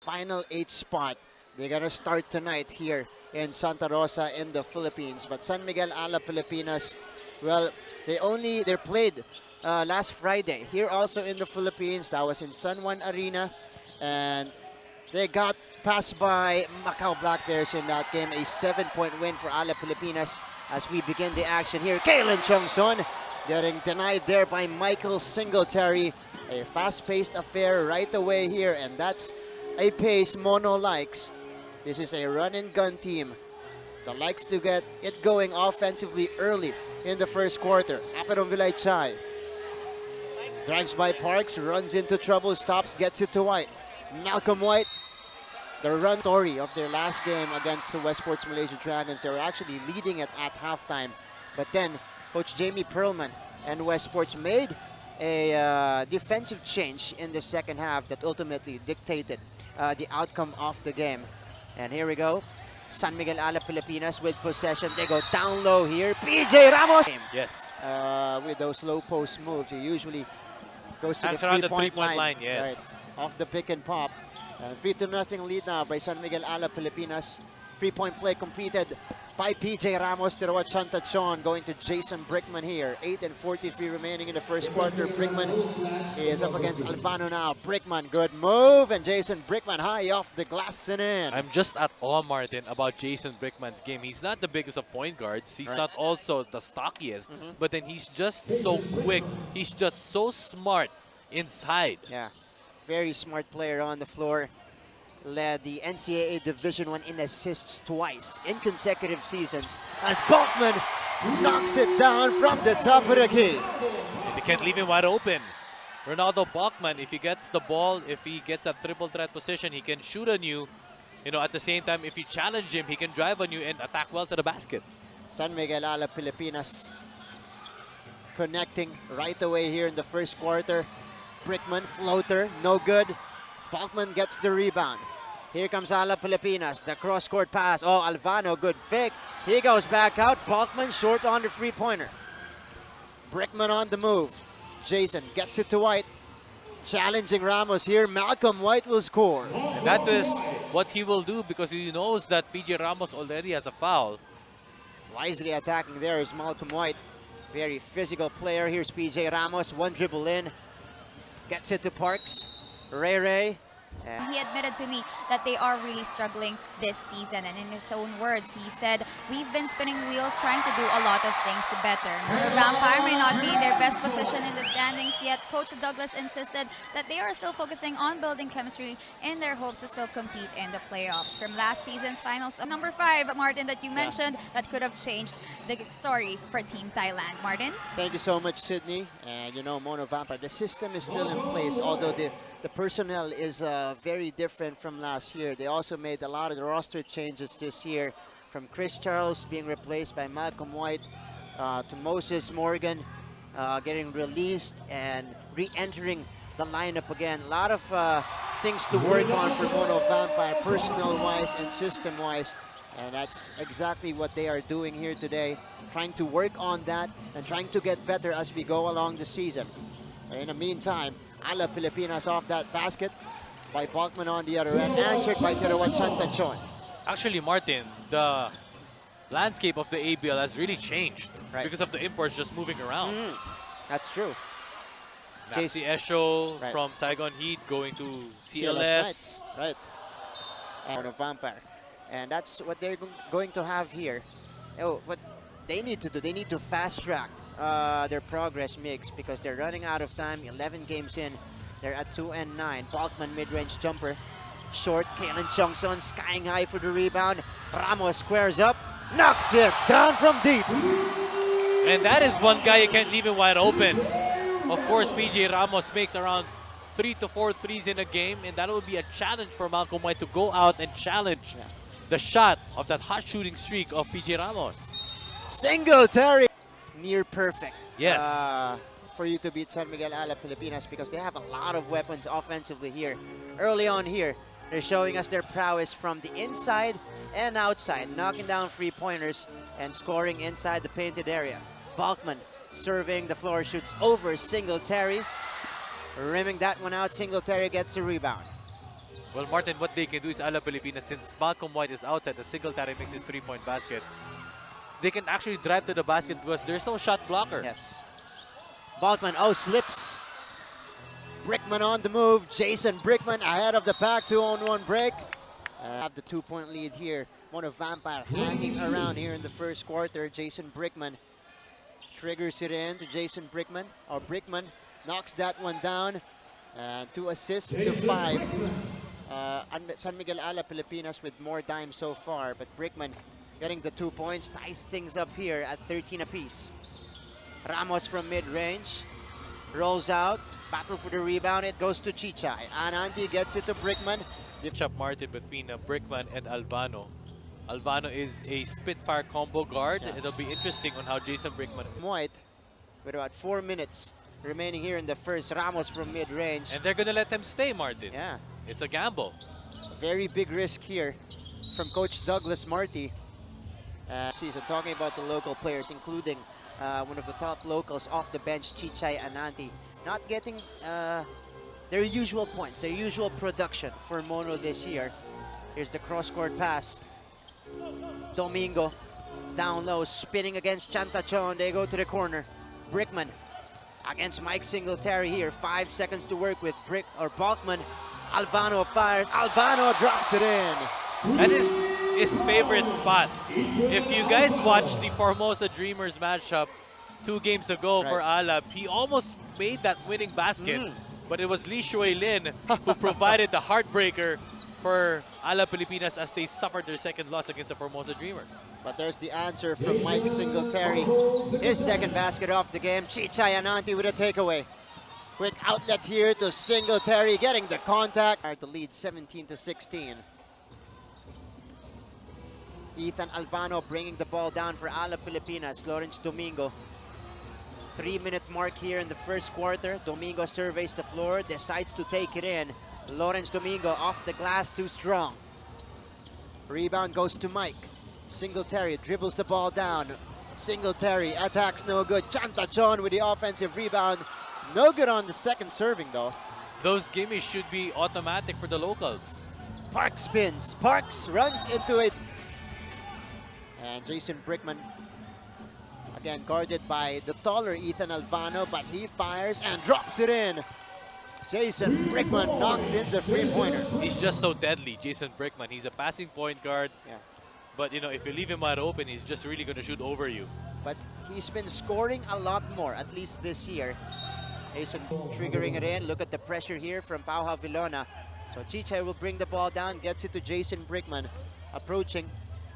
final 8 spot. They're gonna start tonight here in Santa Rosa in the Philippines. But San Miguel Alab Pilipinas, well, they played last Friday here also in the Philippines. That was in San Juan Arena, and they got passed by Macau Black Bears in that game. A 7-point win for Alab Pilipinas as we begin the action here. Kalen Chongson getting denied there by Michael Singletary. A fast-paced affair right away here, and that's a pace Mono likes. This is a run-and-gun team that likes to get it going offensively early in the first quarter. Aperon Vilaychay drives by Parks, runs into trouble, stops, gets it to White. Malcolm White, the run story of their last game against the Westports Malaysia Dragons. They were actually leading it at halftime, but then Coach Jamie Perlman and Westports made a defensive change in the second half that ultimately dictated the outcome of the game. And here we go. San Miguel Alab Pilipinas with possession. They go down low here. PJ Ramos. Yes. With those low post moves, he usually goes to Hangs the around three-point line. Yes. Right, off the pick and pop. 3-0 lead now by San Miguel Alab Pilipinas. 3-point play completed by PJ Ramos. Tirawat Chantachon going to Jason Brickman here. 8:43 remaining in the first quarter. Brickman is up against Alvano now. Brickman, good move. And Jason Brickman high off the glass and in. I'm just at awe, Martin, about Jason Brickman's game. He's not the biggest of point guards. He's not also the stockiest. But then he's just so quick. He's just so smart inside. Yeah, very smart player on the floor. Led the NCAA Division I in assists twice in consecutive seasons as Balkman knocks it down from the top of the key. And they can't leave him wide open. Ronaldo Bachman, if he gets the ball, if he gets a triple threat position, he can shoot on you. You know, at the same time, if you challenge him, he can drive on you and attack well to the basket. San Miguel Alab Pilipinas connecting right away here in the first quarter. Brickman, floater, no good. Bachman gets the rebound. Here comes Alab Pilipinas, the cross-court pass. Oh, Alvano, good fake. He goes back out. Balkman short on the three-pointer. Brickman on the move. Jason gets it to White. Challenging Ramos here. Malcolm White will score. And that is what he will do because he knows that PJ Ramos already has a foul. Wisely attacking there is Malcolm White. Very physical player. Here's PJ Ramos. One dribble in. Gets it to Parks. Ray. He admitted to me that they are really struggling this season, and in his own words, he said, "We've been spinning wheels trying to do a lot of things better. The Vampire may not be in their best position in the standings yet. Coach Douglas insisted that they are still focusing on building chemistry in their hopes to still compete in the playoffs." From last season's finals, number 5, Martin, that you mentioned, that could have changed the story for Team Thailand. Martin? Thank you so much, Sydney. And you know, Mono Vampire, the system is still in place, although the personnel is very different from last year. They also made a lot of the roster changes this year, from Chris Charles being replaced by Malcolm White to Moses Morgan getting released and re-entering the lineup again. A lot of things to work on for Mono Vampire, personnel-wise and system-wise. And that's exactly what they are doing here today, trying to work on that and trying to get better as we go along the season. So in the meantime, Alab Pilipinas off that basket by Balkman on the other end, answered by Tirawat Chantachon. Actually, Martin, the landscape of the ABL has really changed because of the imports just moving around. That's true. Nancy Esho from Saigon Heat going to CLS. Knights, right. And a Vampire. And that's what they're going to have here. Oh, what they need to do, they need to fast track their progress mix because they're running out of time. 11 games in, they're at 2-9. Balkman mid-range jumper, short. Kalen Chongson skying high for the rebound. Ramos squares up, knocks it down from deep. And that is one guy you can't leave him wide open. Of course, PJ Ramos makes around 3 to 4 threes in a game, and that will be a challenge for Malcolm White to go out and challenge the shot of that hot shooting streak of PJ Ramos. Singletary. Near perfect. Yes. For you to beat San Miguel Alab Pilipinas because they have a lot of weapons offensively here. Early on here, they're showing us their prowess from the inside and outside, knocking down three-pointers and scoring inside the painted area. Balkman serving the floor, shoots over Singletary. Rimming that one out, Singletary gets the rebound. Well, Martin, what they can do is Alab Pilipinas, since Malcolm White is outside, the Singletary makes his three-point basket. They can actually drive to the basket because there's no shot blocker. Yes. Balkman, slips. Brickman on the move. Jason Brickman ahead of the pack, 2-on-1 break. Have the 2-point lead here. Mono Vampire hanging around here in the first quarter. Jason Brickman triggers it in to Jason Brickman. Brickman knocks that one down. 2 assists to 5. San Miguel Alab Pilipinas with more dimes so far, but Brickman getting the 2 points, ties things up here at 13 apiece. Ramos from mid-range, rolls out, battle for the rebound, it goes to Chichay. Ananti gets it to Brickman. Matchup, Martin, between Brickman and Albano. Albano is a Spitfire combo guard. Yeah. It'll be interesting on how Jason Brickman... White, with about 4 minutes remaining here in the first. Ramos from mid-range. And they're gonna let them stay, Martin. Yeah, It's a gamble. very big risk here from Coach Douglas Marty. Season talking about the local players, including one of the top locals off the bench, Chichay Ananti, not getting their usual points, their usual production for Mono this year. Here's the cross-court pass. Domingo down low, spinning against Chantachon. They go to the corner. Brickman against Mike Singletary here. 5 seconds to work with. Balkman. Albano fires. Albano drops it in. That is his favorite spot. If you guys watched the Formosa Dreamers matchup 2 games ago for Alab, he almost made that winning basket. But it was Lee Shui Lin who provided the heartbreaker for Alab Pilipinas as they suffered their second loss against the Formosa Dreamers. But there's the answer from Mike Singletary. His second basket off the game. Chichay Ananti with a takeaway. Quick outlet here to Singletary, getting the contact. The lead 17-16. Ethan Alvano bringing the ball down for Alab Pilipinas. Lawrence Domingo. 3-minute mark here in the first quarter. Domingo surveys the floor, decides to take it in. Lawrence Domingo off the glass, too strong. Rebound goes to Mike. Singletary dribbles the ball down. Singletary attacks, no good. Chantachon with the offensive rebound. No good on the second serving though. Those gimmies should be automatic for the locals. Parks spins. Parks runs into it. And Jason Brickman, again guarded by the taller Ethan Alvano, but he fires and drops it in. Jason Brickman knocks in the three-pointer. He's just so deadly, Jason Brickman. He's a passing point guard. Yeah. But, you know, if you leave him wide open, he's just really going to shoot over you. But he's been scoring a lot more, at least this year. Jason triggering it in. Look at the pressure here from Pauha Vilona. So Chichay will bring the ball down, gets it to Jason Brickman, approaching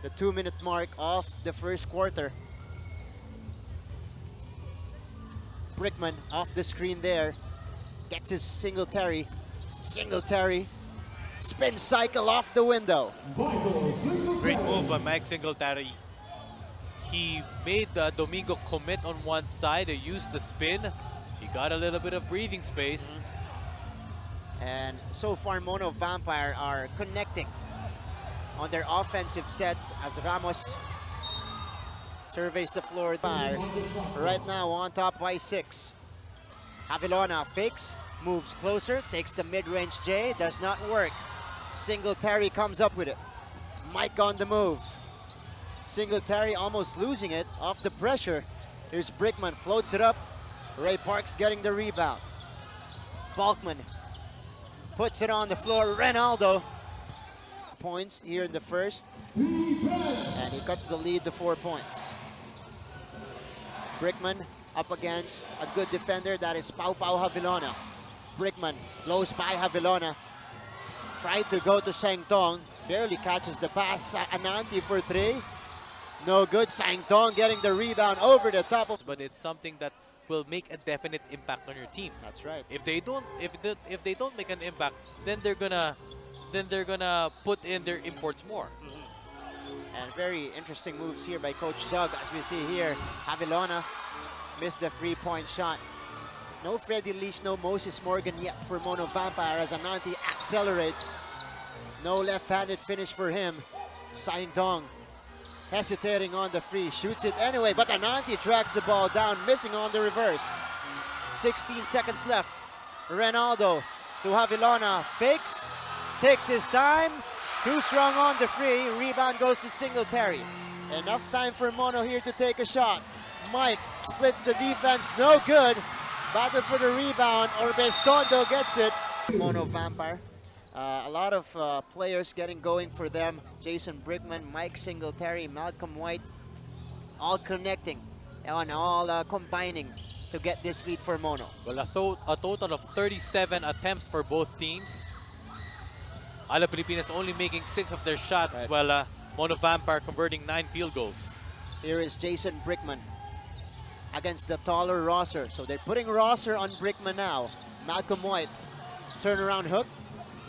the 2-minute mark of the first quarter. Brickman off the screen there. Gets his Singletary. Singletary. Spin cycle off the window. Great move by Mike Singletary. He made Domingo commit on one side. He used the spin. He got a little bit of breathing space. And so far, Mono Vampire are connecting on their offensive sets as Ramos surveys the floor. Right now on top by 6. Avilona fakes, moves closer, takes the mid-range J, does not work. Singletary comes up with it. Mike on the move. Singletary almost losing it off the pressure. Here's Brickman, floats it up. Ray Parks getting the rebound. Balkman puts it on the floor. Renaldo. Points here in the first. And he cuts the lead to 4 points. Brickman up against a good defender, that is Pau Havilona. Brickman blows by Havilona. Tried to go to Sangtong, barely catches the pass. Ananti for 3. No good. Sangtong getting the rebound over the top of. But it's something that will make a definite impact on your team. That's right. If they don't make an impact, then they're gonna put in their imports more. And very interesting moves here by Coach Doug, as we see here. Havilona missed the 3-point shot. No Freddy Leash, no Moses Morgan yet for Mono Vampire as Ananti accelerates. No left-handed finish for him. Sangtong hesitating on the free, shoots it anyway, but Ananti tracks the ball down, missing on the reverse. 16 seconds left. Renaldo to Havilona, fakes, takes his time. Too strong on the free. Rebound goes to Singletary. Enough time for Mono here to take a shot. Mike splits the defense, no good. Battle for the rebound. Orbestondo gets it. Mono Vampire. A lot of players getting going for them. Jason Brickman, Mike Singletary, Malcolm White, all connecting and all combining to get this lead for Mono. Well, a total of 37 attempts for both teams. Alab Pilipinas only making 6 of their shots, Right. while Mono Vampire converting 9 field goals. Here is Jason Brickman against the taller Rosser. So they're putting Rosser on Brickman now. Malcolm White, turnaround hook,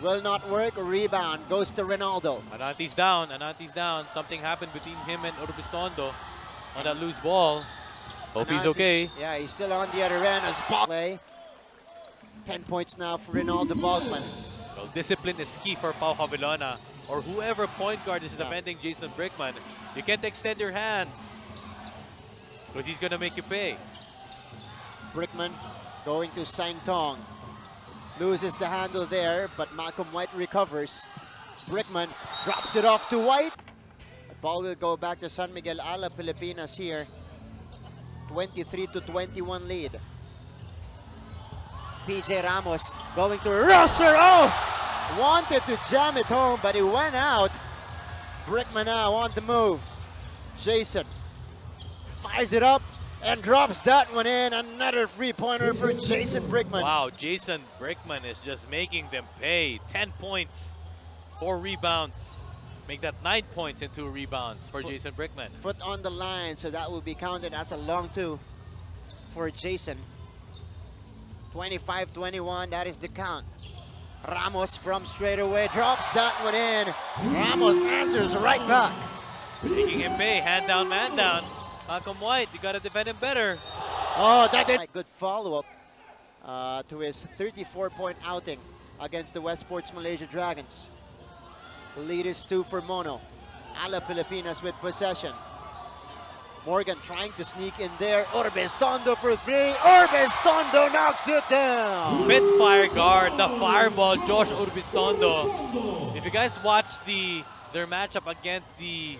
will not work. Rebound goes to Ronaldo. Ananti's down, Ananti's down. Something happened between him and Orbestondo on that loose ball. Hope he's Ananti- okay. Yeah, he's still on the other end as ball play. 10 points now for Ronaldo Balkman. Well, discipline is key for Pau Javelona or whoever point guard is defending Jason Brickman. You can't extend your hands because he's going to make you pay. Brickman going to Saintong. Loses the handle there, but Malcolm White recovers. Brickman drops it off to White. The ball will go back to San Miguel Alab Pilipinas here. 23-21 lead. PJ Ramos going to Rosser. Oh! Wanted to jam it home, but it went out. Brickman now on the move. Jason fires it up and drops that one in. Another free-pointer for Jason Brickman. Wow, Jason Brickman is just making them pay. 10 points, 4 rebounds. Make that 9 points and 2 rebounds for Jason Brickman. Foot on the line, so that will be counted as a long two for Jason. 25-21, that is the count. Ramos from straight away drops that one in. Ramos answers right back. Making him pay, hand down, man down. Malcolm White, you gotta defend him better. Oh, that is a good follow-up to his 34-point outing against the West Sports Malaysia Dragons. The lead is 2 for Mono. Alab Pilipinas with possession. Morgan trying to sneak in there. Orbestondo for 3. Orbestondo knocks it down. Spitfire guard, the fireball, Josh Orbestondo. If you guys watched their matchup against the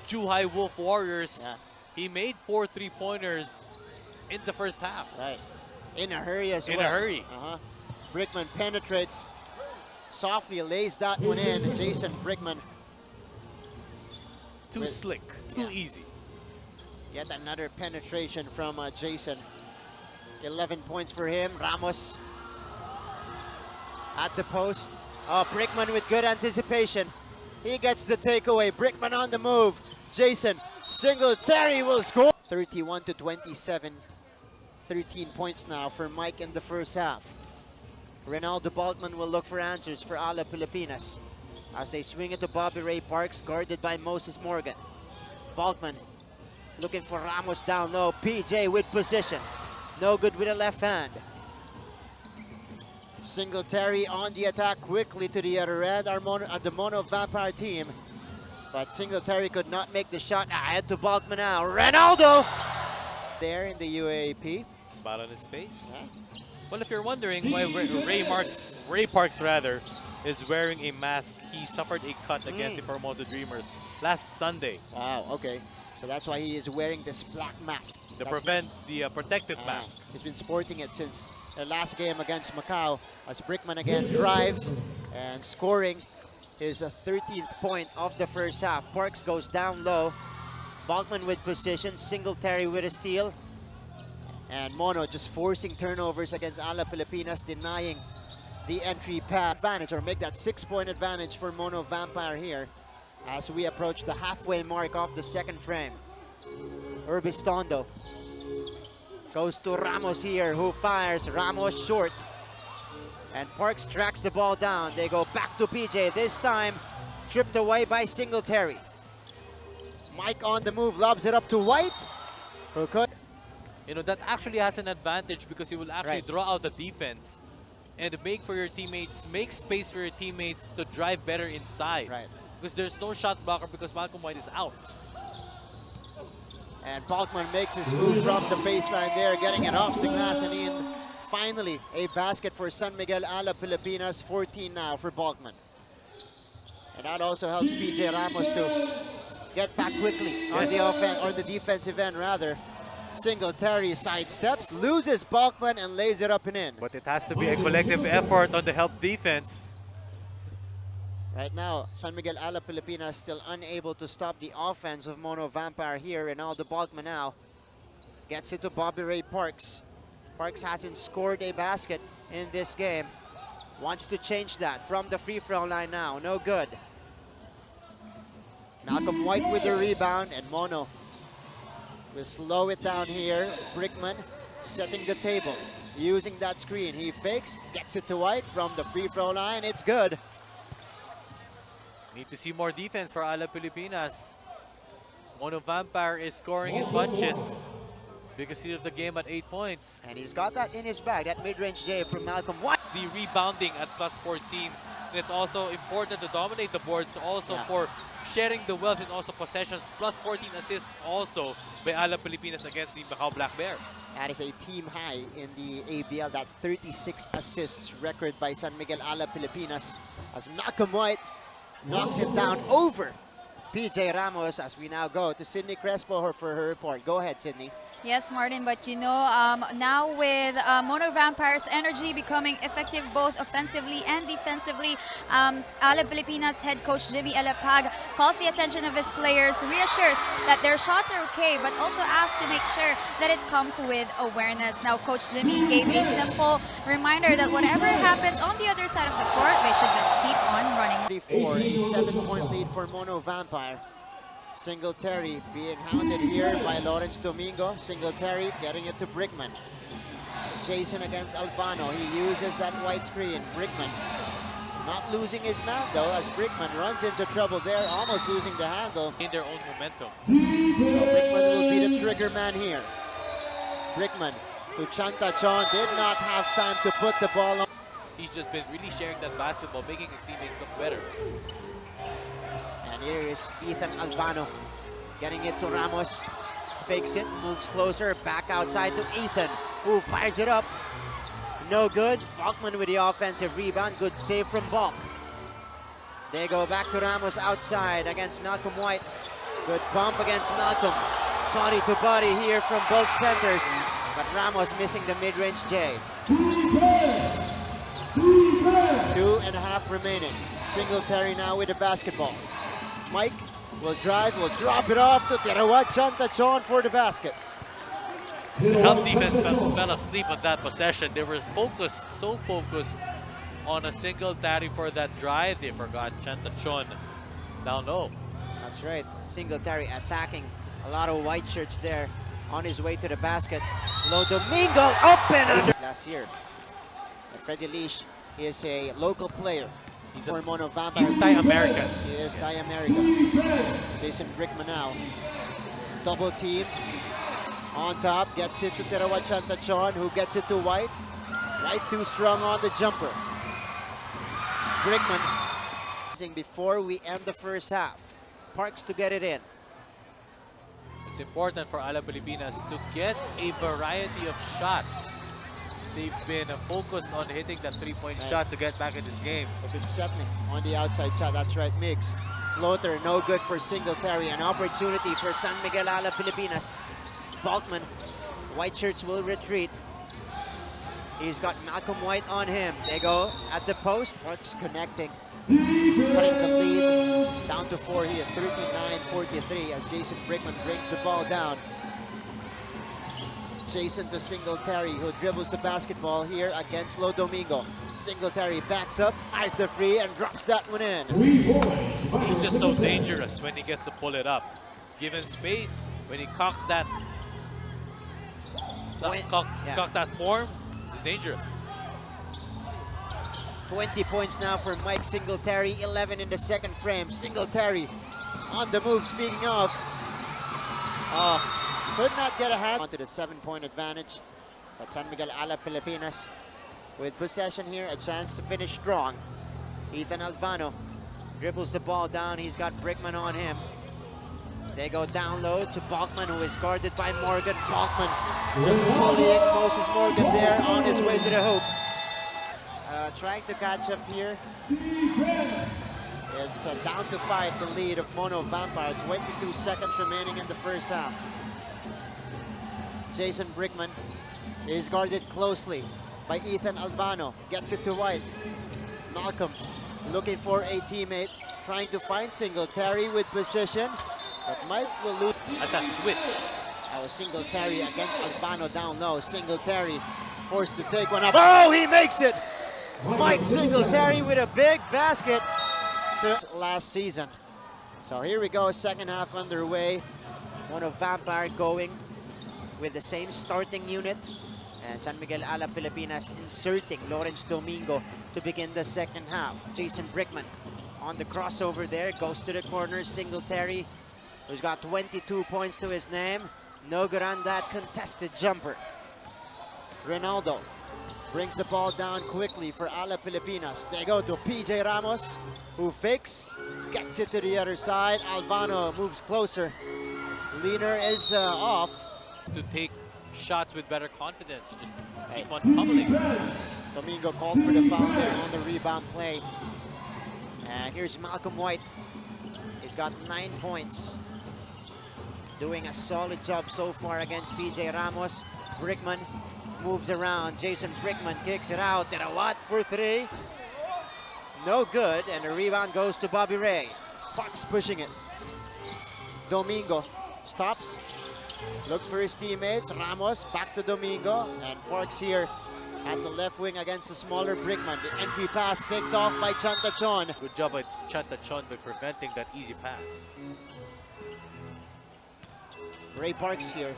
Zhuhai Wolf Warriors, Yeah. he made 4 3-pointers in the first half. Right. In a hurry as well. In a hurry. Brickman penetrates. Softly lays that one in. Jason Brickman. Too slick, too easy. Yet another penetration from Jason. 11 points for him. Ramos at the post. Oh, Brickman with good anticipation. He gets the takeaway. Brickman on the move. Jason Singletary will score. 31-27. 13 points now for Mike in the first half. Ronaldo Balkman will look for answers for Alab Pilipinas as they swing it to Bobby Ray Parks, guarded by Moses Morgan. Balkman looking for Ramos down low. PJ with position. No good with a left hand. Singletary on the attack quickly to the other end. The Mono Vampire team. But Singletary could not make the shot. Ahead to Balkman now. Ronaldo! There in the UAP. Smile on his face. Yeah. Well, if you're wondering why Ray Parks is wearing a mask, he suffered a cut against the Formosa Dreamers last Sunday. Wow, okay. So that's why he is wearing this black mask. The protective mask. He's been sporting it since the last game against Macau, as Brickman again drives and scoring his 13th point of the first half. Parks goes down low. Balkman with position. Singletary with a steal. And Mono just forcing turnovers against Alab Pilipinas, denying the entry pass advantage, or make that 6-point advantage for Mono Vampire here as we approach the halfway mark of the second frame. Orbestondo goes to Ramos here, who fires. Ramos short. And Parks tracks the ball down. They go back to PJ. This time stripped away by Singletary. Mike on the move, lobs it up to White, who could. You know, that actually has an advantage because you will actually Right. draw out the defense and make space for your teammates to drive better inside. Right. Because there's no shot blocker because Malcolm White is out. And Balkman makes his move from the baseline there, getting it off the glass and in. Finally, a basket for San Miguel Alab Pilipinas. 14 now for Balkman. And that also helps PJ Ramos to get back quickly on the offense, or the defensive end rather. Singletary sidesteps, loses Balkman, and lays it up and in. But it has to be a collective effort on the help defense. Right now, San Miguel Alab Pilipinas still unable to stop the offense of Mono Vampire here. Ronaldo Balkman now gets it to Bobby Ray Parks. Parks hasn't scored a basket in this game. Wants to change that from the free throw line now. No good. Malcolm White with the rebound, and Mono will slow it down here. Brickman setting the table, using that screen. He fakes, gets it to White from the free throw line. It's good. Need to see more defense for Alab Pilipinas. Mono Vampire is scoring in bunches. Biggest lead of the game at 8 points. And he's got that in his bag, that mid-range J from Malcolm White. The rebounding at plus 14. And it's also important to dominate the boards also for sharing the wealth and also possessions. Plus 14 assists also by Alab Pilipinas against the Macau Black Bears. That is a team high in the ABL, that 36 assists record by San Miguel Alab Pilipinas, as Malcolm White knocks it down over PJ Ramos, as we now go to Sydney Crespo for her report. Go ahead, Sydney. Yes, Martin, but you know, now with Mono Vampire's energy becoming effective both offensively and defensively, Alab Pilipinas head coach Jimmy Elapag calls the attention of his players, reassures that their shots are okay, but also asks to make sure that it comes with awareness. Now, Coach Jimmy gave a simple reminder that whatever happens on the other side of the court, they should just keep on running. 34, a 7-point lead for Mono Vampire. Singletary being hounded here by Lawrence Domingo. Singletary getting it to Brickman. Jason against Alfano. He uses that white screen. Brickman not losing his man though, as Brickman runs into trouble there, almost losing the handle. In their own momentum. So Brickman will be the trigger man here. Brickman to Chanta Chon. Did not have time to put the ball on. He's just been really sharing that basketball, making his teammates look better. And here is Ethan Alfano getting it to Ramos. Fakes it, moves closer, back outside to Ethan, who fires it up. No good. Balkman with the offensive rebound. Good save from Balk. They go back to Ramos outside against Malcolm White. Good bump against Malcolm. Body to body here from both centers. But Ramos missing the mid-range J. 2.5 remaining. Singletary now with the basketball. Mike will drive, will drop it off to Terawat Chantachon for the basket. The help defense fell asleep on that possession. They were focused, so focused on a single Singletary for that drive, they forgot Chantachon down low. That's right. Singletary attacking a lot of white shirts there on his way to the basket. Lo Domingo open under last year. And Freddy Leash is a local player. He's for Mono Vampire. He's Thai American. He is Thai American. Jason Brickman now. Double team. On top, gets it to Terawat Chantachon, who gets it to White. White too strong on the jumper. Brickman. Before we end the first half. Parks to get it in. It's important for Alab Pilipinas to get a variety of shots. They've been focused on hitting that three-point shot to get back in this game. They've been settling on the outside shot. That's right, Miggs. Floater, no good for Singletary. An opportunity for San Miguel Alab Pilipinas. Balkman, white shirts will retreat. He's got Malcolm White on him. They go at the post. Parks connecting. Cutting the lead down to 4 here. 39-43 as Jason Brickman brings the ball down. Jason to Singletary, who dribbles the basketball here against Lo Domingo. Singletary backs up, fires the free, and drops that one in. He's just so dangerous when he gets to pull it up. Given space, when he cocks that, cocks that form, it's dangerous. 20 points now for Mike Singletary, 11 in the second frame. Singletary on the move, speaking of. Could not get a hand onto the 7-point advantage. But San Miguel Alab Pilipinas with possession here, a chance to finish strong. Ethan Alfano dribbles the ball down. He's got Brickman on him. They go down low to Balkman, who is guarded by Morgan. Balkman just bullying Moses Morgan there on his way to the hoop. Trying to catch up here It's down to 5, the lead of Mono Vampire. 22 seconds remaining in the first half. Jason Brickman is guarded closely by Ethan Albano. Gets it to White. Malcolm looking for a teammate, trying to find Singletary with position, but Mike will lose. At that switch. That was Singletary against Albano down low. Singletary forced to take one up. Oh, he makes it! Mike Singletary with a big basket to last season. So here we go, second half underway. Mono Vampire going with the same starting unit. And San Miguel Alab Pilipinas inserting Lawrence Domingo to begin the second half. Jason Brickman on the crossover there, goes to the corner. Singletary, who's got 22 points to his name. No good on that contested jumper. Ronaldo brings the ball down quickly for Alab Pilipinas. They go to PJ Ramos, who fakes, gets it to the other side. Albano moves closer. Leaner is off. To take shots with better confidence, just keep on pummeling. Domingo called for the foul there on the rebound play. And here's Malcolm White. He's got 9 points. Doing a solid job so far against PJ Ramos. Brickman moves around. Jason Brickman kicks it out. Terawat for 3. No good, and the rebound goes to Bobby Ray. Parks pushing it. Domingo stops. Looks for his teammates. Ramos back to Domingo, and Parks here at the left wing against the smaller Brickman. The entry pass picked off by Chantachon. Good job by Chantachon by preventing that easy pass. Ray Parks here,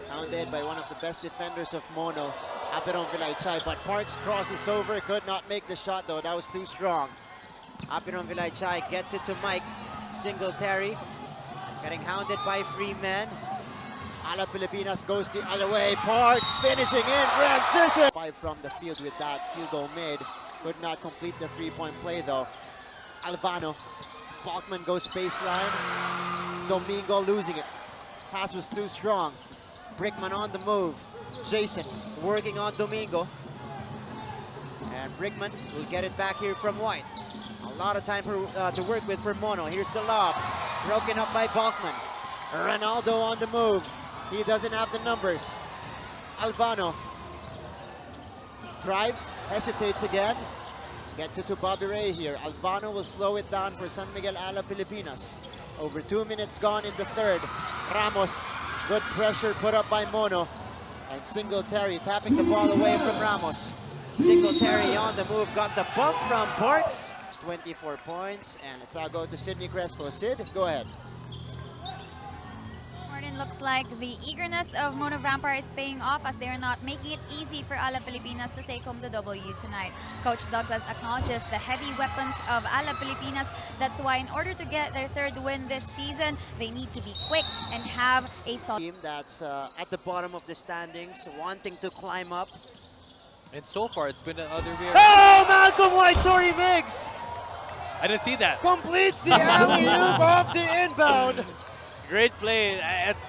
hounded by one of the best defenders of Mono, Aperon Vilaychay. But Parks crosses over, could not make the shot though. That was too strong. Aperon Vilaychay gets it to Mike Singletary, getting hounded by free men. Alab Pilipinas goes the other way. Parks finishing in transition. 5 from the field with that field goal made. Could not complete the 3-point play though. Albano. Balkman goes baseline. Domingo losing it. Pass was too strong. Brickman on the move. Jason working on Domingo. And Brickman will get it back here from White. A lot of time to work with for Mono. Here's the lob. Broken up by Balkman. Ronaldo on the move. He doesn't have the numbers. Albano drives, hesitates again. Gets it to Bobby Ray here. Albano will slow it down for San Miguel Alab Pilipinas. Over 2 minutes gone in the third. Ramos, good pressure put up by Mono. And Singletary tapping the ball away from Ramos. Singletary on the move, got the bump from Parks. 24 points, and let's all go to Sydney Crespo. Sid, go ahead. Martin, looks like the eagerness of Mono Vampire is paying off as they are not making it easy for Alab Pilipinas to take home the W tonight. Coach Douglas acknowledges the heavy weapons of Alab Pilipinas. That's why in order to get their third win this season, they need to be quick and have a solid Team that's at the bottom of the standings, wanting to climb up. And so far, it's been the other way. Oh, Malcolm White, sorry, Miggs. I didn't see that. Completes the alley-oop off the inbound. Great play.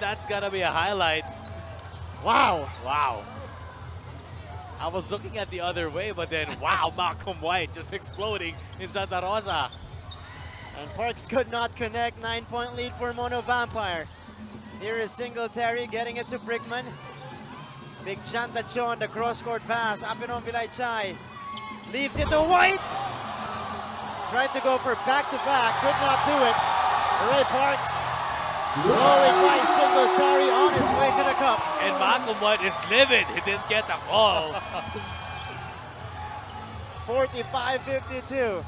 That's gotta be a highlight. Wow. Wow. I was looking at the other way, but then wow, Malcolm White just exploding in Santa Rosa. And Parks could not connect. 9-point lead for Mono Vampire. Here is Singletary getting it to Brickman. Big Chantachon, the cross-court pass. Aperon Vilaychay leaves it to White. Tried to go for back-to-back, could not do it. Ray Parks blowing by Singletary on his way to the cup. And Malcolm White is livid. He didn't get the call. 45-52.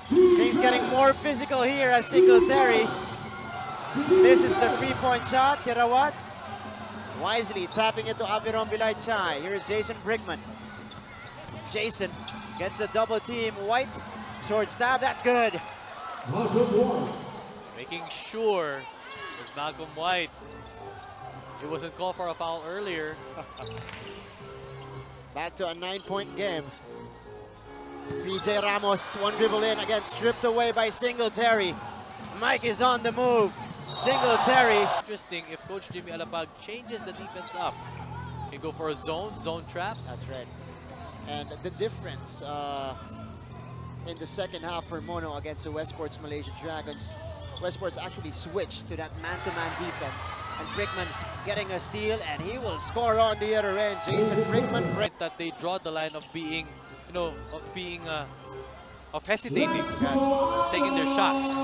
Things getting more physical here as Singletary misses the 3-point shot. Terawat wisely tapping it to Aperon Vilaychay. Here's Jason Brickman. Jason gets a double team. White, short stab, that's good. Making sure it's Malcolm White. It wasn't called for a foul earlier. Back to a 9-point game. PJ Ramos, one dribble in, again stripped away by Singletary. Mike is on the move. Singletary. Interesting if Coach Jimmy Alapag changes the defense up. Can go for a zone traps. That's right. And the difference in the second half for Mono against the Westport's Malaysia Dragons. Westport's actually switched to that man-to-man defense. And Brickman getting a steal, and he will score on the other end. Jason Brickman. That they draw the line of being, of hesitating, taking their shots.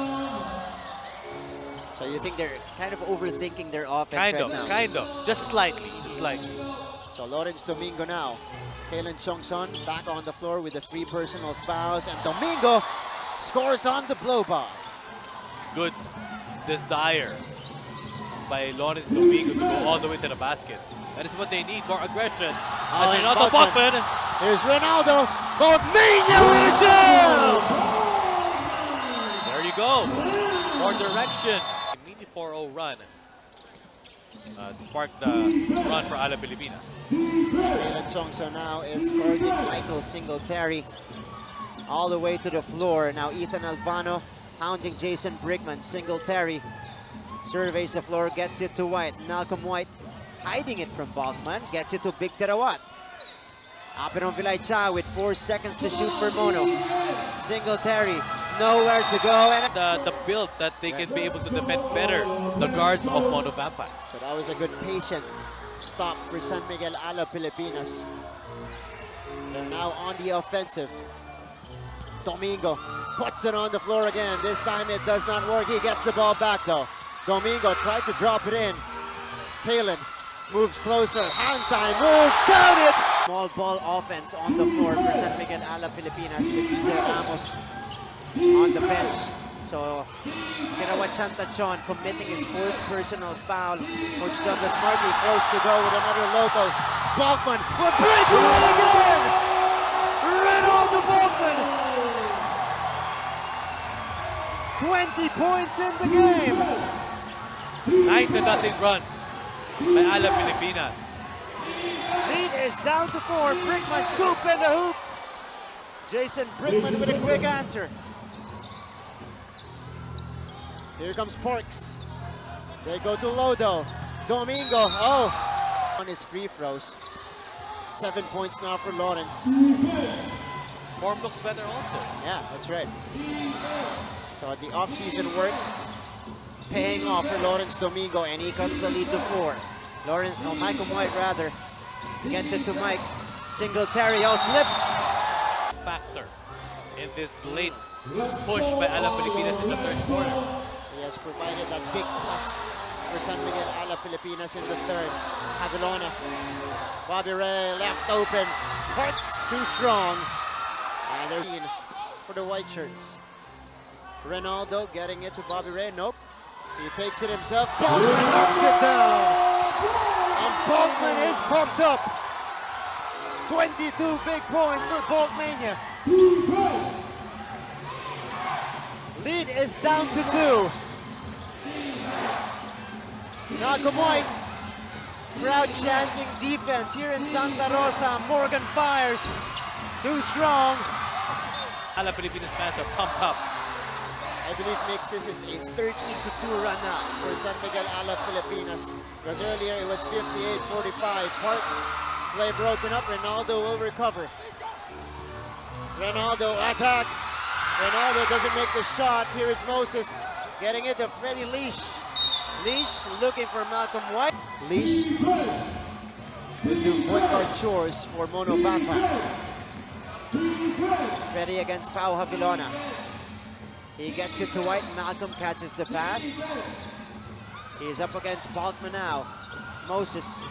So you think they're kind of overthinking their offense now? Kind of. Just slightly. So Lawrence Domingo now. Kalen Chongson back on the floor with the 3 personal fouls, and Domingo scores on the blow by. Good desire by Lawrence Domingo to go all the way to the basket. That is what they need, more aggression. Oh, and Ronaldo Bachman. Here's Ronaldo. Bogmania with a jump! There you go. More direction. Mini 4-0 run. Sparked the run for Alab Pilipinas. Kalen Chongson now is guarding Michael Singletary all the way to the floor. Now Ethan Alvano hounding Jason Brickman. Singletary surveys the floor, gets it to White. Malcolm White hiding it from Bachman, gets it to Big Terawat. Aperon Vilaycha with 4 seconds to shoot for Mono. Singletary, nowhere to go. And the build that they can be able to defend better the guards of Mono Vampire. So that was a good patient stop for San Miguel Alab Pilipinas. They're now on the offensive. Domingo puts it on the floor again. This time it does not work. He gets the ball back though. Domingo tried to drop it in. Kalen moves closer. Hand time move. Count it! Small ball offense on the floor for San Miguel Alab Pilipinas with DJ Ramos on the bench. So Terawat Chantachon committing his 4th personal foul. Coach Douglas Martley close to go with another local. Bachman will break away again! Ronaldo Bachman! 20 points in the game! 9-0 run by Alab Pilipinas. Lead is down to 4. Brickman scoop in the hoop. Jason Brickman with a quick answer. Here comes Parks. They go to Lodo. Domingo, on his free throws. 7 points now for Lawrence. Form looks better also. Yeah, that's right. So the off-season work paying off for Lawrence Domingo, and he cuts the lead to 4. Michael White rather gets it to Mike. Singletary, slips. Factor in this late push by Alab Pilipinas in the 3rd quarter. He has provided that big plus for San Miguel Alab Pilipinas in the 3rd. Avilona. Bobby Ray left open. Parks too strong. And they're in for the white shirts. Ronaldo getting it to Bobby Ray. Nope. He takes it himself. Bachman knocks it down. And Bachman is pumped up. 22 big points for Bachmania. Lead is down to 2. Malcolm White. Crowd chanting defense here in Santa Rosa. Morgan fires. Too strong. Alab Pilipinas fans are pumped up. I believe Mix, this is a 13-2 run now for San Miguel Alab Pilipinas. Because earlier it was 58-45. Parks play broken up. Ronaldo will recover. Ronaldo attacks. Ronaldo doesn't make the shot. Here is Moses getting it to Freddie Leash. Leash looking for Malcolm White. Leash will do point guard chores for Mono Vampire. Freddie against Pau Havilona. He gets it to White. Malcolm catches the pass. He's up against Bachman now. Moses.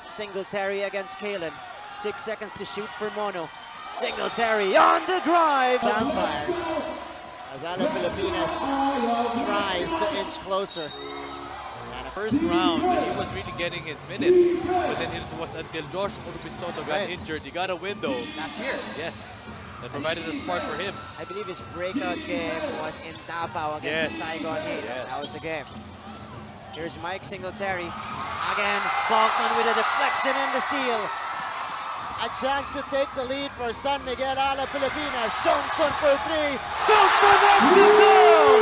Singletary against Kalen. 6 seconds to shoot for Mono. Singletary on the drive. Vampire. As Alab Pilipinas tries to inch closer. And the first round, he was really getting his minutes. But then it was until Josh Urbistoto got injured. He got a window. Last year. Yes. That provided a spark for him. I believe his breakout game was in Davao against the Saigon Heat. Yes. That was the game. Here's Mike Singletary. Again, Bachman with a deflection and the steal. A chance to take the lead for San Miguel Alab Pilipinas. Johnson for 3. Johnson knocks it down!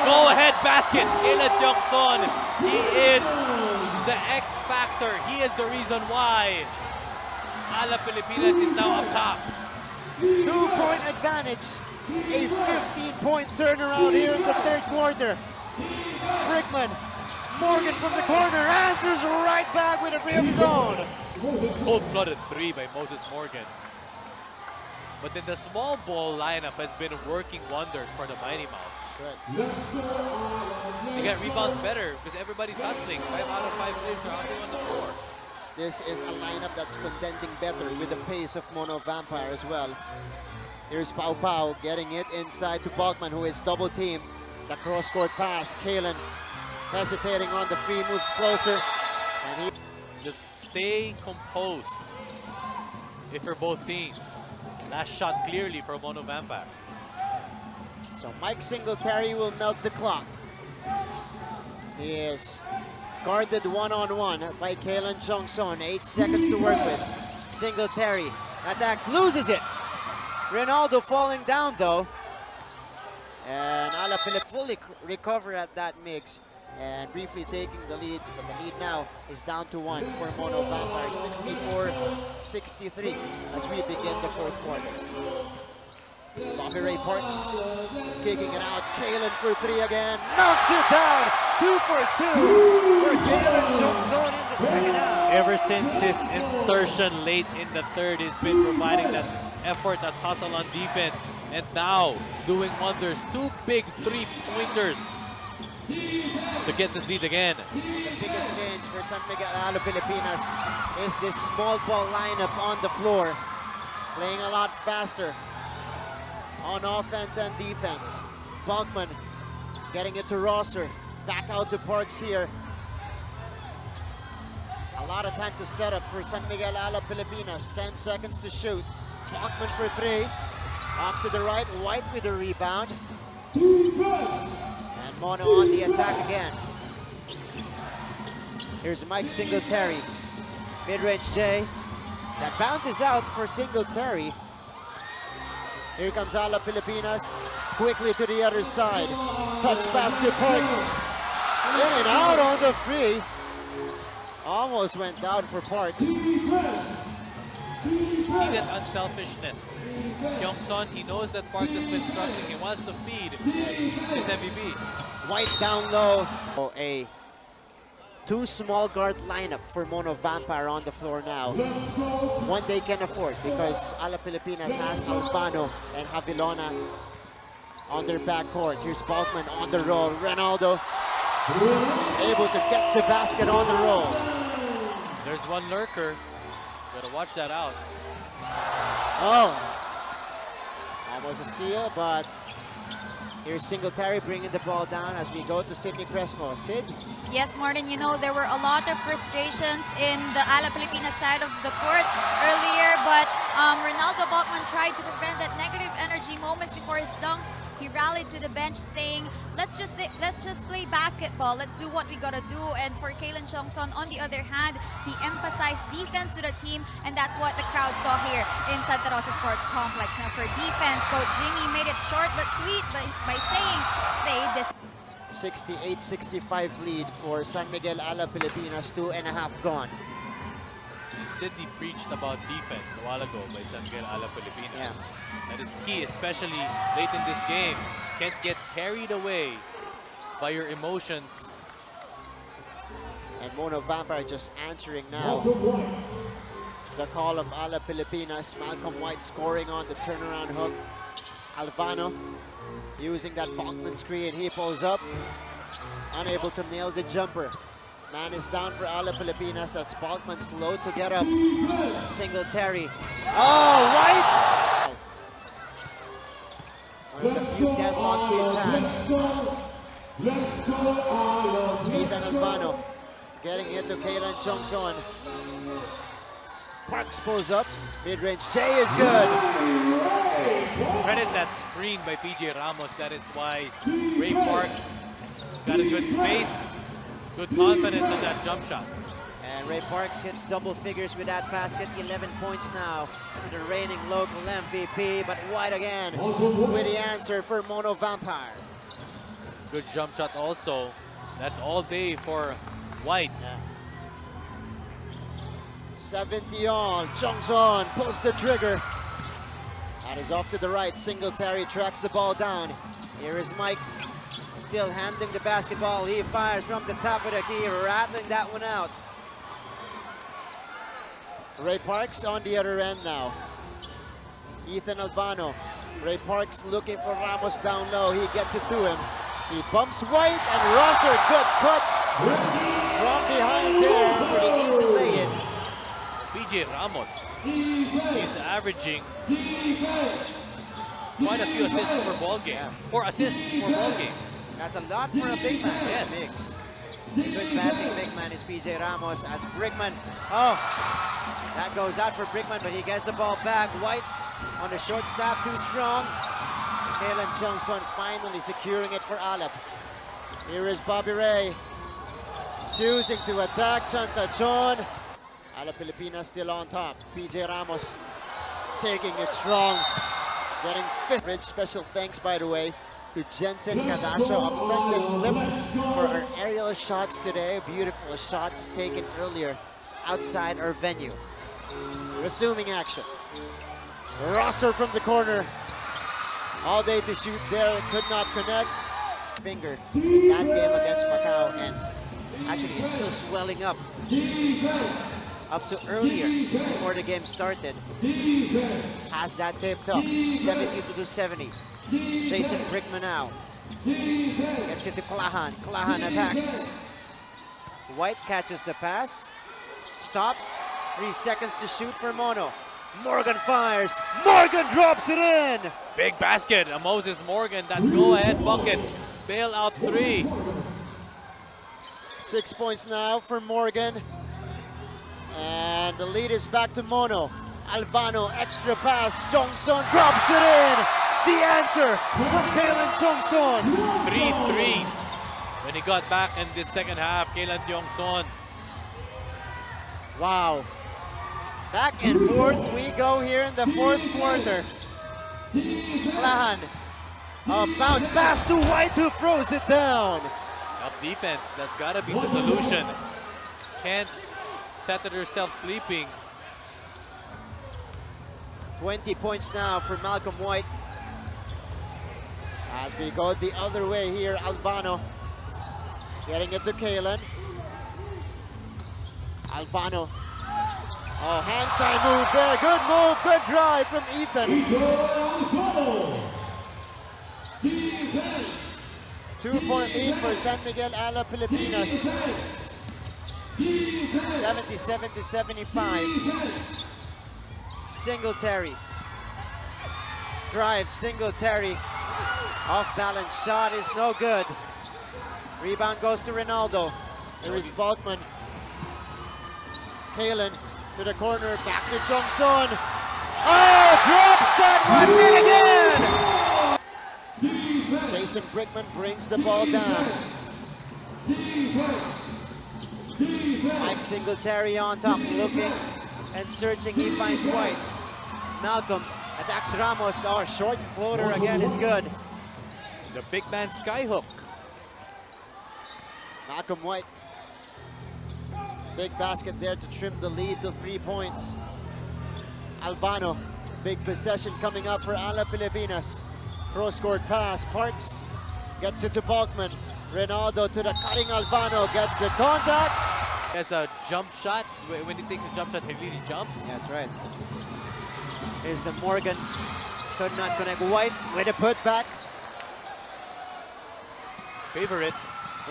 Go-ahead basket. Kalen Johnson. He is the X factor. He is the reason why Alab Pilipinas is now up top. 2-point advantage. A 15-point turnaround here in the third quarter. Brickman, Morgan from the corner, answers right back with a three of his own. Cold-blooded three by Moses Morgan. But then the small ball lineup has been working wonders for the Mighty Mouse. They get rebounds better because everybody's hustling. 5 out of 5 players are hustling on the floor. This is a lineup that's contending better with the pace of Mono Vampire as well. Here's Pau Pau getting it inside to Bogman, who is double teamed. The cross-court pass. Kalen hesitating on the free, moves closer. And he Just stay composed if you're both teams. Last shot clearly for Mono Vampire. So Mike Singletary will melt the clock. He is guarded one-on-one by Kalen Jongson. 8 seconds to work with. Singletary attacks, loses it. Ronaldo falling down though. And Alab fully recover at that mix and briefly taking the lead. But the lead now is down to 1 for Mono Vampire. 64-63 as we begin the fourth quarter. Bobby Ray Parks kicking it out. Kalen for 3 again. Knocks it down. 2 for 2 for Kalen Jongson in the second half. Ever since his insertion late in the third, he's been providing that effort, that hustle on defense. And now doing wonders. 2 big 3-pointers to get this lead again. The biggest change for San Miguel Alab Pilipinas is this small ball lineup on the floor. Playing a lot faster on offense and defense. Bogman getting it to Rosser. Back out to Parks here. A lot of time to set up for San Miguel Alab Pilipinas. 10 seconds to shoot. Bogman for 3. Off to the right. White with a rebound. And Mono on the attack again. Here's Mike Singletary. Mid-range J. That bounces out for Singletary. Here comes Alab Pilipinas. Quickly to the other side. Touch pass to Parks. In and out on the free. Almost went down for Parks. See that unselfishness. Kyungson, he knows that Parks has been struggling. He wants to feed his MVP. White down low. Oh, a 2 small guard lineup for Mono Vampire on the floor now. One they can afford because Alab Pilipinas has Alfano and Havilona on their backcourt. Here's Balkman on the roll. Ronaldo able to get the basket on the roll. There's one lurker. Gotta watch that out. Oh, almost a steal, but here's Singletary bringing the ball down as we go to Sydney Crespo. Sid? Yes, Martin, you know, there were a lot of frustrations in the Alab Pilipinas side of the court earlier, but Ronaldo Balkman tried to prevent that negative energy moments before his dunks. He rallied to the bench saying, let's just play basketball. Let's do what we gotta do. And for Kalen Jongson, on the other hand, he emphasized defense to the team, and that's what the crowd saw here in Santa Rosa Sports Complex. Now for defense, Coach Jimmy made it short but sweet by saying, stay this. 68-65 lead for San Miguel Alab Pilipinas. 2.5 gone. Sydney preached about defense a while ago by San Miguel Alab Pilipinas. That is key, especially late in this game. Can't get carried away by your emotions. And Mono Vampire just answering now. The call of Alab Pilipinas. Malcolm White scoring on the turnaround hook. Alvano using that Bachman screen. He pulls up. Unable to nail the jumper. Man is down for Alab Pilipinas. That's Balkman slow to get up. Singletary. Oh, White! One of the few deadlocks we've had. Ethan Alvano getting it to Kalen Jongson. Parks pulls up. Mid-range J is good. Credit that screen by PJ Ramos. That is why Ray Parks got a good space. Good confidence in that jump shot. And Ray Parks hits double figures with that basket. 11 points now for the reigning local MVP. But White again with the answer for Mono Vampire. Good jump shot also. That's all day for White. Yeah. 70 all. Jongson pulls the trigger. That is off to the right. Singletary tracks the ball down. Here is Mike. Still handling the basketball. He fires from the top of the key, rattling that one out. Ray Parks on the other end now. Ethan Albano. Ray Parks looking for Ramos down low. He gets it to him. He bumps White and Rosser. Good cut from behind there for the easy lay-in. PJ Ramos is averaging quite a few assists per ball game. 4 assists per ball game. That's a lot for a big man. Yes. Mix. Good passing big man is PJ Ramos as Brickman. Oh, that goes out for Brickman, but he gets the ball back. White on the short snap, too strong. Kalen Chongson finally securing it for Alab. Here is Bobby Ray choosing to attack Chantachon. Alab Pilipinas still on top. PJ Ramos taking it strong. Getting fifth. Special thanks, by the way, to Jensen Kadasha of Sunset Flip for our aerial shots today. Beautiful shots taken earlier outside our venue. Resuming action. Rosser from the corner. All day to shoot there, could not connect. Finger in that game against Macau, and actually it's still swelling up. Up to earlier, before the game started. Has that taped up. 72-70. Jason Brickman now. Gets it to Klahan. Klahan attacks. White catches the pass. Stops. 3 seconds to shoot for Mono. Morgan fires. Morgan drops it in. Big basket. Moses Morgan, that go-ahead bucket. Bailout 3. 6 points now for Morgan. And the lead is back to Mono. Albano, extra pass. Jongson drops it in. The answer from Kalen Jongson. 3 threes when he got back in the second half. Kalen Jongson. Wow. Back and forth we go here in the fourth quarter. Klahan. A bounce pass to White, who throws it down. Up defense, that's gotta be the solution. Can't set it herself sleeping. 20 points now for Malcolm White. As we go the other way here, Albano getting it to Kalen. Albano. Oh, hand tie move there. Good move, good drive from Ethan. 2-point lead for San Miguel Alab Pilipinas. 77-75. Singletary. Drive, Singletary. Off balance shot is no good. Rebound goes to Ronaldo. There is Balkman. Kalen to the corner, back to Jongson. Oh, drops that one in again! Jason Brickman brings the ball down. Mike Singletary on top, looking and searching. He finds White. Malcolm attacks Ramos. Oh, short floater again is good. The big man skyhook. Malcolm White. Big basket there to trim the lead to 3 points. Albano, big possession coming up for Alab Pilipinas. Cross-court pass, Parks gets it to Balkman. Ronaldo to the cutting Albano, gets the contact. Has a jump shot. When he takes a jump shot, he really jumps. Yeah, that's right. Here's Morgan, could not connect. White with a putback. Favorite.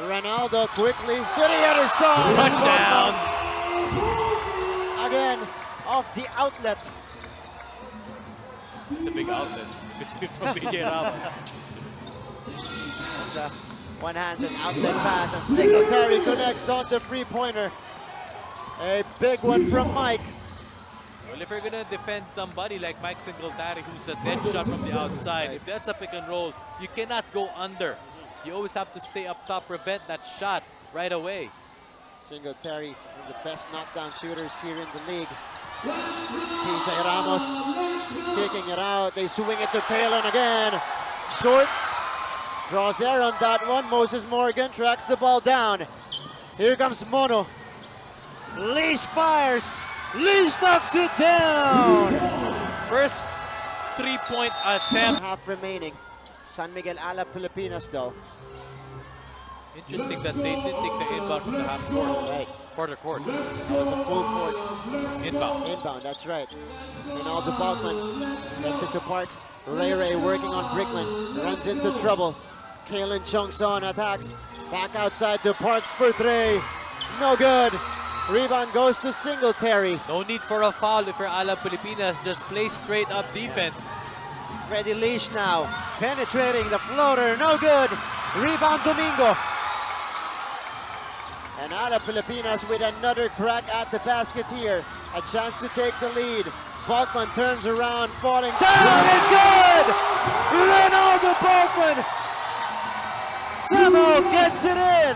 Ronaldo quickly to the other side. Touchdown. Again, off the outlet. It's a big outlet. If it's from PJ Ramos. It's a one-handed outlet pass. A Singletary connects on the three-pointer. A big one from Mike. Well, if you're gonna defend somebody like Mike Singletary, who's a dead shot from the outside, if that's a pick and roll, you cannot go under. You always have to stay up top, prevent that shot right away. Singletary, one of the best knockdown shooters here in the league. PJ Ramos kicking it out. They swing it to Kalen again. Short. Draws air on that one. Moses Morgan tracks the ball down. Here comes Mono. Leash fires. Leash knocks it down. First three-point attempt. Half remaining. San Miguel Alab Pilipinas though. Interesting that they did take the inbound from the half court. Right. Quarter court. That was a full court Inbound. inbound, that's right. Ronaldo Balkman takes it to Parks. Ray working on Brickman. Runs into trouble. Kalen Chongson attacks. Back outside to Parks for three. No good. Rebound goes to Singletary. No need for a foul if you're Alab Pilipinas. Just play straight up defense. Freddy Leash now. Penetrating the floater. No good. Rebound Domingo. And Alab Pilipinas with another crack at the basket here. A chance to take the lead. Balkman turns around, falling down. It's good! Ronaldo Balkman somehow gets it in.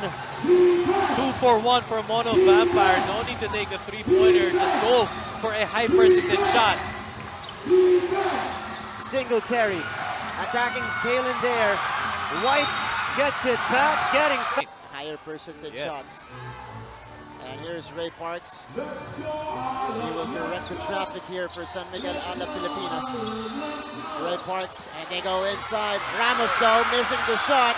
2-for-1 for Mono Vampire. No need to take a three-pointer. Just go for a high percentage shot. Singletary attacking Kalen there. White gets it back, getting higher percentage shots. And here's Ray Parks. He will direct the traffic here for San Miguel Alab Pilipinas. Ray Parks, and they go inside. Ramos though missing the shot.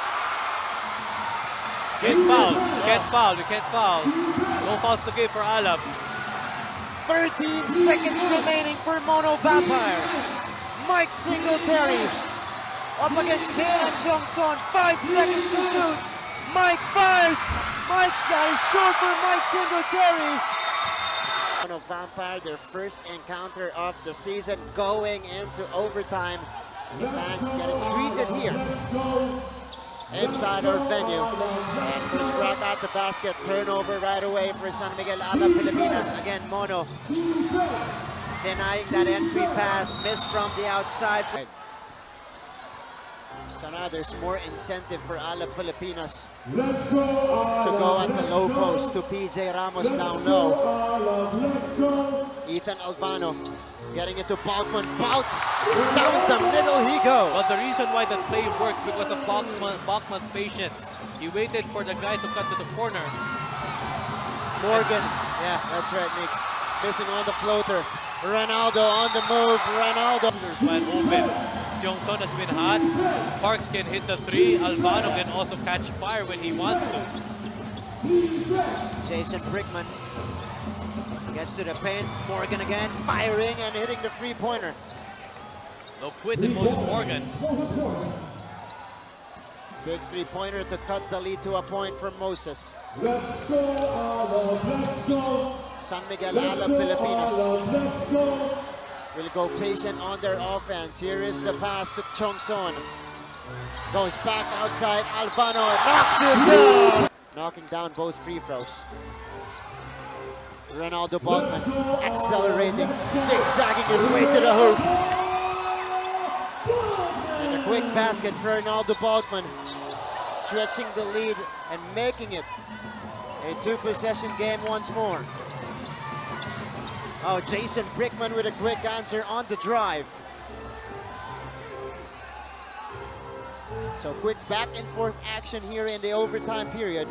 Can't foul. You can't foul. You can't foul. No fouls to give for Alab. 13 seconds remaining for Mono Vampire. Mike Singletary up against Kalen Chongson. 5 seconds to shoot. Mike fires. Mike's shot is short for Mike Singletary. Mono Vampire, their first encounter of the season, going into overtime. And the fans getting treated here inside our venue. And first crack at the basket, turnover right away for San Miguel Alab Pilipinas. Again, Mono denying that entry pass, missed from the outside. So now there's more incentive for Alab Pilipinas to go at the low post to PJ Ramos down low. Ethan Alvano getting it to Balkman. Balk down the middle he goes. But the reason why that play worked because of Balkman's patience. He waited for the guy to cut to the corner. Morgan, yeah, that's right, Mix. Missing on the floater. Ronaldo on the move. Ronaldo. Wide open. Jongson has been hot. Parks can hit the three. Alvano can also catch fire when he wants to. Jason Brickman gets to the paint. Morgan again, firing and hitting the three-pointer. No quit in Moses Morgan. Big three-pointer to cut the lead to a point for Moses. Let's go, Alab, let's go. San Miguel Alab Pilipinas will go patient on their offense. Here is the pass to Chongson. Goes back outside. Alvano knocks it down. Knocking down both free throws. Ronaldo Balkman accelerating, zigzagging his way to the hoop. And a quick basket for Ronaldo Balkman, stretching the lead and making it a two-possession game once more. Oh, Jason Brickman with a quick answer on the drive. So quick back and forth action here in the overtime period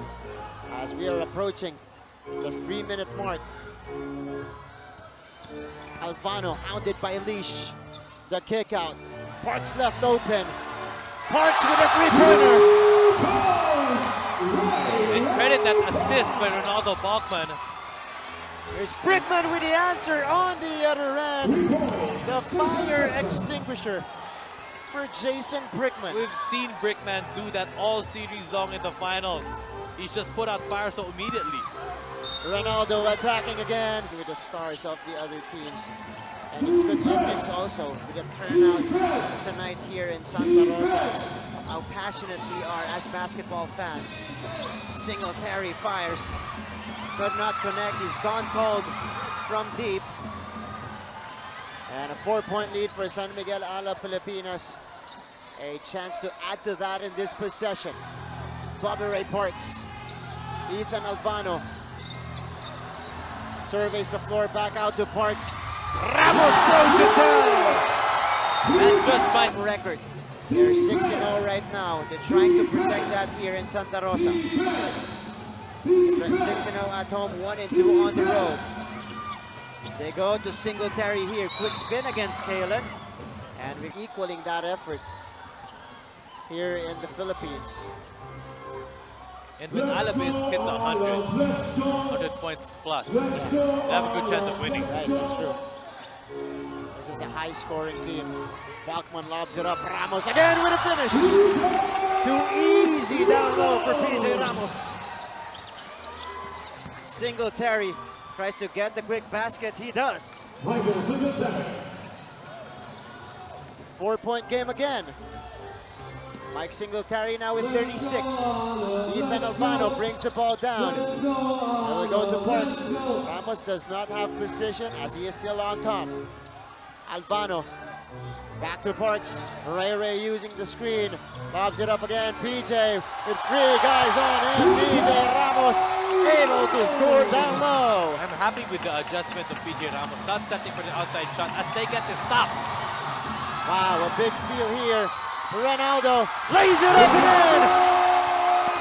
as we are approaching the 3-minute mark. Alvano hounded by Leash. The kick out. Parks left open. Parks with a three-pointer. And credit that assist by Ronaldo Balkman. There's Brickman with the answer on the other end. The fire extinguisher for Jason Brickman. We've seen Brickman do that all series long in the finals. He's just put out fire so immediately. Ronaldo attacking again with the stars of the other teams. And it's good evidence also with the turnout tonight here in Santa Rosa. How passionate we are as basketball fans. Singletary fires. Could not connect. He's gone cold from deep. And a 4-point lead for San Miguel Alab Pilipinas. A chance to add to that in this possession. Bobby Ray Parks. Ethan Alvano. Surveys the floor, back out to Parks. Ramos throws it down! That just might record. They're 6-0 right now. They're trying to protect that here in Santa Rosa. 6-0 at home, 1-2 on the road. They go to Singletary here. Quick spin against Kalen. And we're equaling that effort here in the Philippines. And when Alab hits 100 points plus, they have a good chance of winning. Right, that's true. This is a high-scoring team. Bachman lobs it up. Ramos again with a finish. Too easy down low for PJ Ramos. Singletary tries to get the quick basket. He does. Michael Singletary. 4-point game again. Mike Singletary now with 36. Ethan Albano brings the ball down. They'll go to Parks. Ramos does not have precision as he is still on top. Albano back to Parks. Ray using the screen. Lobs it up again. PJ with 3 guys on him. PJ Ramos able to score down low. I'm happy with the adjustment of PJ Ramos, not setting for the outside shot as they get the stop. Wow, a big steal here. Ronaldo lays it up and in.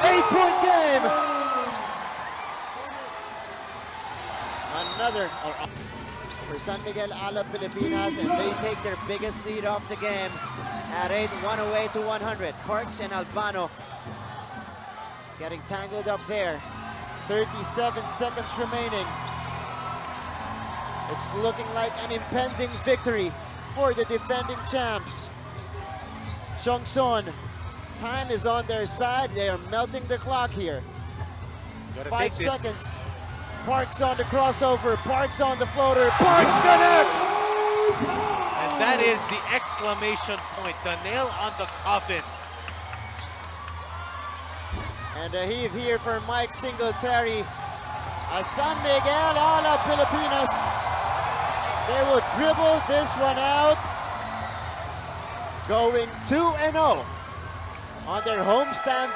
8-point game. Another for San Miguel Alab Pilipinas, and they take their biggest lead off the game at 8, 108 to 100. Parks and Albano getting tangled up there. 37 seconds remaining. It's looking like an impending victory for the defending champs. Chongson, time is on their side. They are melting the clock here. 5 seconds. Parks on the crossover. Parks on the floater. Parks connects! And that is the exclamation point, the nail on the coffin. And a heave here for Mike Singletary. San Miguel Alab Pilipinas. They will dribble this one out. Going 2-0 on their homestand.